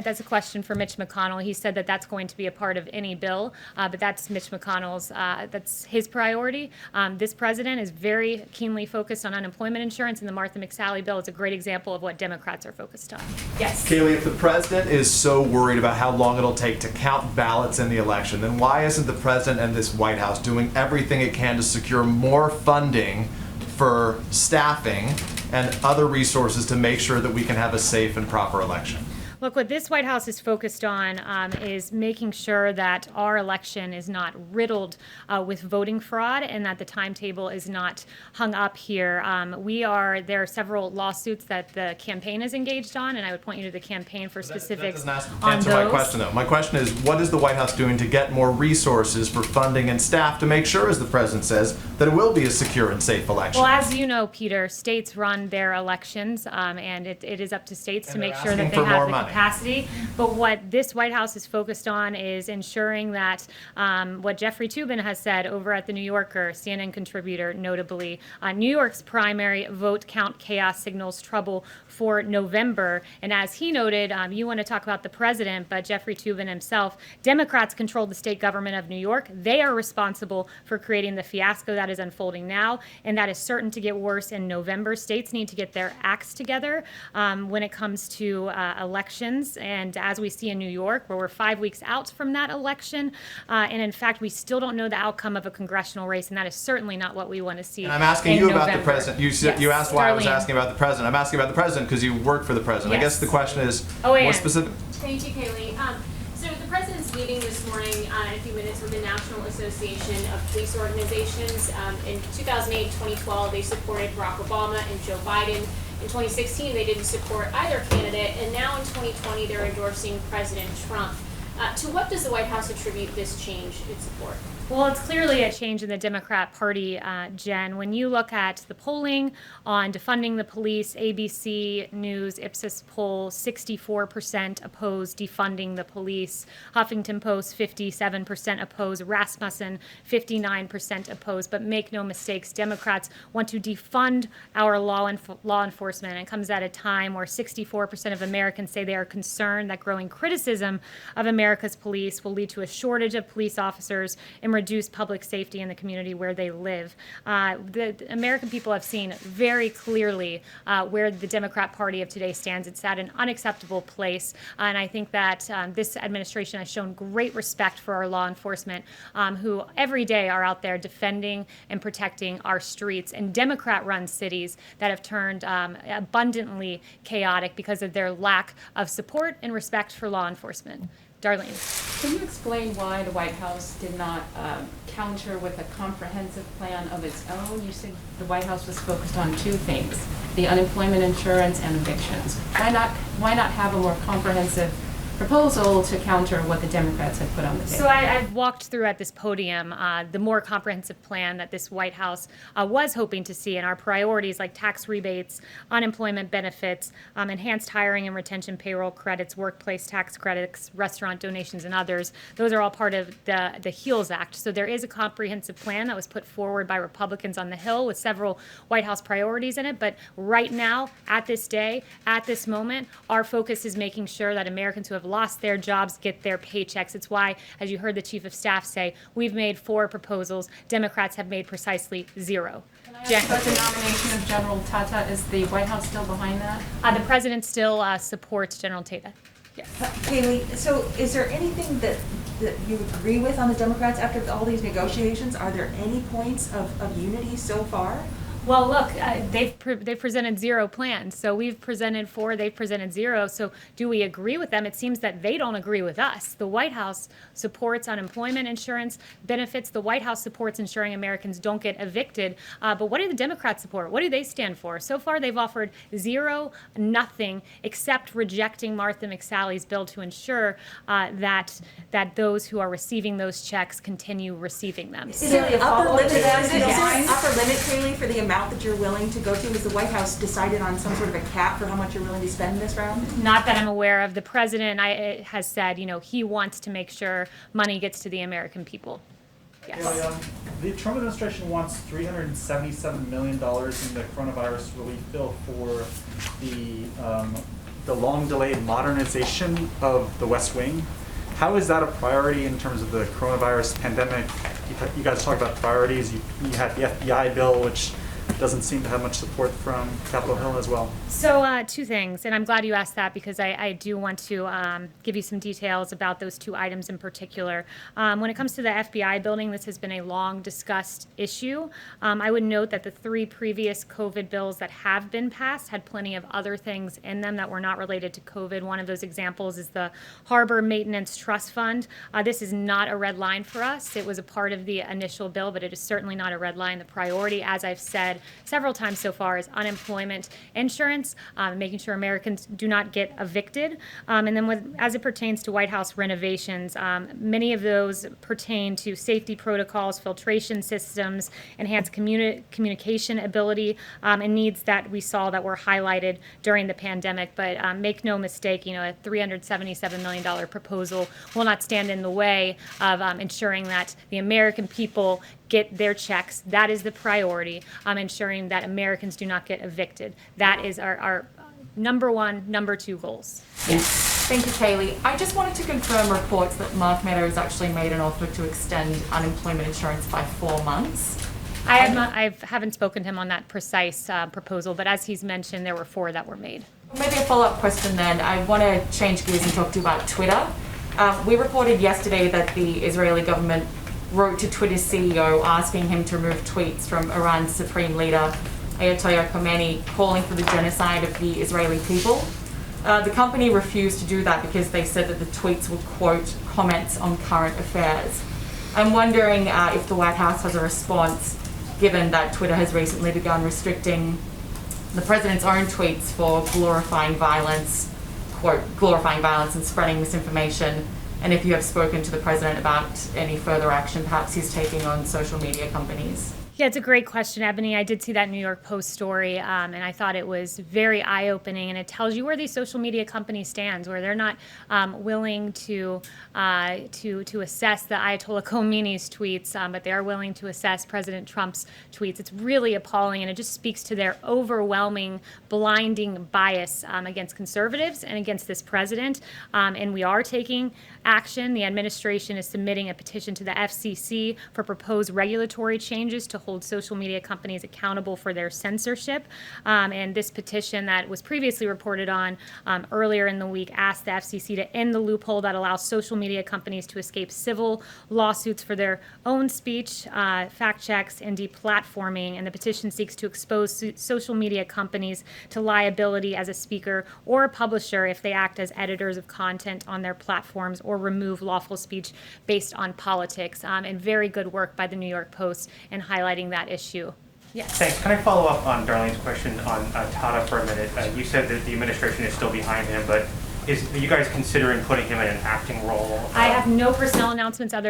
That's a question for Mitch McConnell. He said that that's going to be a part of any bill, but that's Mitch McConnell's, that's his priority. This president is very keenly focused on unemployment insurance, and the Martha McSally bill is a great example of what Democrats are focused on. Yes. Kayleigh, if the president is so worried about how long it'll take to count ballots in the election, then why isn't the president and this White House doing everything it can to secure more funding for staffing and other resources to make sure that we can have a safe and proper election? Look, what this White House is focused on is making sure that our election is not riddled with voting fraud and that the timetable is not hung up here. There are several lawsuits that the campaign is engaged on, and I would point you to the campaign for specifics that doesn't answer my question, though. My question is, what is the White House doing to get more resources for funding and staff to make sure, as the president says, that it will be a secure and safe election? Well, as you know, Peter, states run their elections, and it is up to states to make sure that they have the capacity. But what this White House is focused on is ensuring that what Jeffrey Toobin has said over at the New Yorker, CNN contributor notably, New York's primary vote count chaos signals trouble for November. And as he noted, you want to talk about the president, but Jeffrey Toobin himself, Democrats control the state government of New York. They are responsible for creating the fiasco that is unfolding now, and that is certain to get worse in November. States need to get their acts together when it comes to elections. And as we see in New York, where we're 5 weeks out from that election, and in fact, we still don't know the outcome of a congressional race, and that is certainly not what we want to see. And I'm asking you November. about the president. You asked why I was asking about the president. I'm asking about the president because you work for the president. Yes. I guess the question is more specific. Thank you, Kayleigh. So the president's meeting this morning in a few minutes with the National Association of Police Organizations. In 2008 and 2012, they supported Barack Obama and Joe Biden. In 2016, they didn't support either candidate, and now in 2020, they're endorsing President Trump. To what does the White House attribute this change in support? Well, it's clearly a change in the Democrat Party, Jen. When you look at the polling on defunding the police, ABC News Ipsos poll, 64% oppose defunding the police. Huffington Post, 57% oppose. Rasmussen, 59% oppose. But make no mistakes, Democrats want to defund our law enforcement. It comes at a time where 64% of Americans say they are concerned that growing criticism of America's police will lead to a shortage of police officers and reduce public safety in the community where they live. The American people have seen very clearly where the Democrat Party of today stands. It's at an unacceptable place, and I think that this administration has shown great respect for our law enforcement, who every day are out there defending and protecting our streets in Democrat-run cities that have turned abundantly chaotic because of their lack of support and respect for law enforcement. Darlene. Can you explain why the White House did not counter with a comprehensive plan of its own? You said the White House was focused on two things, the unemployment insurance and evictions. Why not have a more comprehensive proposal to counter what the Democrats had put on the table? So I've walked through at this podium the more comprehensive plan that this White House was hoping to see, and our priorities like tax rebates, unemployment benefits, enhanced hiring and retention payroll credits, workplace tax credits, restaurant donations, and others. Those are all part of the HEALS Act. So there is a comprehensive plan that was put forward by Republicans on the Hill with several White House priorities in it. But right now, at this day, at this moment, our focus is making sure that Americans who have lost their jobs get their paychecks. It's why, as you heard the Chief of Staff say, we've made 4 proposals. Democrats have made precisely 0. Jen, about the nomination of General Tata, is the White House still behind that? The president still supports General Tata. Yes. Kayleigh, so is there anything that you agree with on the Democrats after all these negotiations? Are there any points of unity so far? Well, look, they've presented 0 plans. So we've presented 4, they've presented 0. So do we agree with them? It seems that they don't agree with us. The White House supports unemployment insurance benefits. The White House supports ensuring Americans don't get evicted. But what do the Democrats support? What do they stand for? So far, they've offered 0, nothing, except rejecting Martha McSally's bill to ensure that those who are receiving those checks continue receiving them. Is there an upper limit, Kayleigh, for the amount that you're willing to go to? Has the White House decided on some sort of a cap for how much you're willing to spend this round? Not that I'm aware of. The president has said, he wants to make sure money gets to the American people. Yes. The Trump administration wants $377 million in the coronavirus relief bill for the the long-delayed modernization of the West Wing. How is that a priority in terms of the coronavirus pandemic? You guys talked about priorities. You had the FBI bill, which doesn't seem to have much support from Capitol Hill as well. So two things, and I'm glad you asked that because I do want to give you some details about those two items in particular. When it comes to the FBI building, this has been a long discussed issue. I would note that the 3 previous COVID bills that have been passed had plenty of other things in them that were not related to COVID. One of those examples is the Harbor Maintenance Trust Fund. This is not a red line for us. It was a part of the initial bill, but it is certainly not a red line. The priority, as I've said several times so far, is unemployment insurance, making sure Americans do not get evicted. And then as it pertains to White House renovations, many of those pertain to safety protocols, filtration systems, enhanced communication ability, and needs that we saw that were highlighted during the pandemic. But make no mistake, a $377 million proposal will not stand in the way of ensuring that the American people get their checks. That is the priority, ensuring that Americans do not get evicted. That is our number 1, number 2 goals. Yes. Thank you, Kayleigh. I just wanted to confirm reports that Mark Meadows actually made an offer to extend unemployment insurance by 4 months. I haven't spoken to him on that precise proposal, but as he's mentioned, there were 4 that were made. Maybe a follow-up question then. I want to change gears and talk to you about Twitter. We reported yesterday that the Israeli government wrote to Twitter's CEO asking him to remove tweets from Iran's supreme leader, Ayatollah Khamenei, calling for the genocide of the Israeli people. The company refused to do that because they said that the tweets were, quote, comments on current affairs. I'm wondering if the White House has a response, given that Twitter has recently begun restricting the president's own tweets for glorifying violence, quote, glorifying violence and spreading misinformation, and if you have spoken to the president about any further action perhaps he's taking on social media companies. Yeah, it's a great question, Ebony. I did see that New York Post story, and I thought it was very eye-opening, and it tells you where these social media companies stand, where they're not willing to assess the Ayatollah Khomeini's tweets, but they are willing to assess President Trump's tweets. It's really appalling, and it just speaks to their overwhelming, blinding bias against conservatives and against this president. And we are taking action. The administration is submitting a petition to the FCC for proposed regulatory changes to hold social media companies accountable for their censorship. And this petition that was previously reported on earlier in the week asked the FCC to end the loophole that allows social media companies to escape civil lawsuits for their own speech, fact checks, and deplatforming. And the petition seeks to expose social media companies to liability as a speaker or a publisher if they act as editors of content on their platforms or remove lawful speech based on politics. And very good work by the New York Post in highlighting that issue. Yes. Thanks. Can I follow up on Darlene's question on Tata for a minute? You said that the administration is still behind him, but are you guys considering putting him in an acting role? I have no personnel announcements other